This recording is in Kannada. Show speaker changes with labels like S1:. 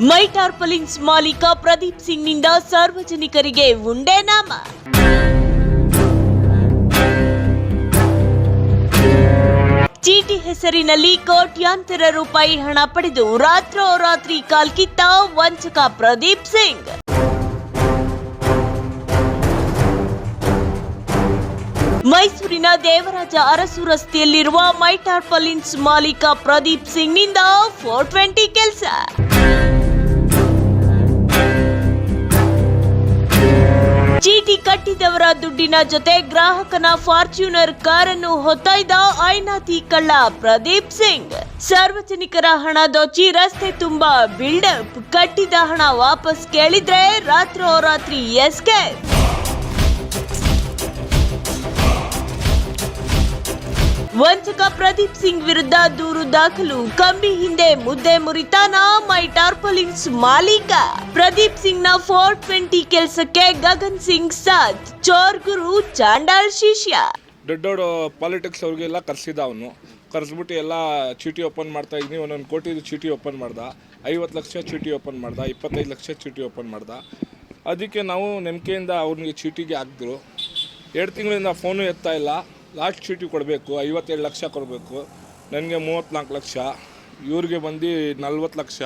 S1: ಮೈ ಟಾರ್ಪಲಿನ್ಸ್ ಮಾಲೀಕ ಪ್ರದೀಪ್ ಸಿಂಗ್ ನಿಂದ ಸಾರ್ವಜನಿಕರಿಗೆ ಉಂಡೆ ನಾಮ. ಚೀಟಿ ಹೆಸರಿನಲ್ಲಿ ಕೋಟ್ಯಾಂತರ ರೂಪಾಯಿ ಹಣ ಪಡೆದು ರಾತ್ರೋರಾತ್ರಿ ಕಾಲ್ಕಿತ್ತ ವಂಚಕ ಪ್ರದೀಪ್ ಸಿಂಗ್. ಮೈಸೂರಿನ ದೇವರಾಜ ಅರಸು ರಸ್ತೆಯಲ್ಲಿರುವ ಮೈ ಟಾರ್ಪಲಿನ್ಸ್ ಮಾಲೀಕ ಪ್ರದೀಪ್ ಸಿಂಗ್ ನಿಂದ 420 ಕೆಲಸ. ಚೀಟಿ ಕಟ್ಟಿದವರ ದುಡ್ಡಿನ ಜೊತೆ ಗ್ರಾಹಕನ ಫಾರ್ಚ್ಯೂನರ್ ಕಾರನ್ನು ಹೊತ್ತೊಯ್ದ ಐನಾತಿ ಕಳ್ಳ ಪ್ರದೀಪ್ ಸಿಂಗ್. ಸಾರ್ವಜನಿಕರ ಹಣ ದೋಚಿ ರಸ್ತೆ ತುಂಬಾ ಬಿಲ್ಡಪ್, ಕಟ್ಟಿದ ಹಣ ವಾಪಸ್ ಕೇಳಿದ್ರೆ ರಾತ್ರೋರಾತ್ರಿ ಎಸ್ಕೇಪ್. ವಂಚಕ ಪ್ರದೀಪ್ ಸಿಂಗ್ ವಿರುದ್ಧ ದೂರು ದಾಖಲು. ಕಂಬಿ ಹಿಂದೆ ಮುದ್ದೆ ಮುರಿತಾನ ಮೈ ಟಾರ್ಪಲಿನ್ಸ್ ಮಾಲೀಕ. ಪ್ರದೀಪ್ ಸಿಂಗ್ ನ 420 ಕೆಲಸಕ್ಕೆ ಗಗನ್ ಸಿಂಗ್ ಸಾಥ್, ಚೋರ್ ಗುರು ಚಾಂಡಾಳ್ ಶಿಷ್ಯ.
S2: ದೊಡ್ಡ ಪಾಲಿಟಿಕ್ಸ್ ಅವ್ರಿಗೆಲ್ಲ ಕರ್ಸಿದ. ಅವನು ಕರ್ಸ್ಬಿಟ್ಟು ಎಲ್ಲ ಚೀಟಿ ಓಪನ್ ಮಾಡ್ತಾ ಇದ್ದೀನಿ. 1 ಕೋಟಿ ಚೀಟಿ ಓಪನ್ ಮಾಡ್ದ, 50 ಲಕ್ಷ ಚೀಟಿ ಓಪನ್ ಮಾಡ್ದ, 25 ಲಕ್ಷ ಚೀಟಿ ಓಪನ್ ಮಾಡ್ದ. ಅದಕ್ಕೆ ನಾವು ನಂಬಿಕೆಯಿಂದ ಅವ್ರಿಗೆ ಚೀಟಿಗೆ ಹಾಕಿದ್ರು. 2 ತಿಂಗಳಿಂದ ಫೋನು ಎತ್ತಾ ಇಲ್ಲ. ಲಾಸ್ಟ್ ಚೀಟಿ ಕೊಡಬೇಕು, 57 ಲಕ್ಷ ಕೊಡಬೇಕು. ನನಗೆ 34 ಲಕ್ಷ, ಇವ್ರಿಗೆ ಬಂದು 40 ಲಕ್ಷ.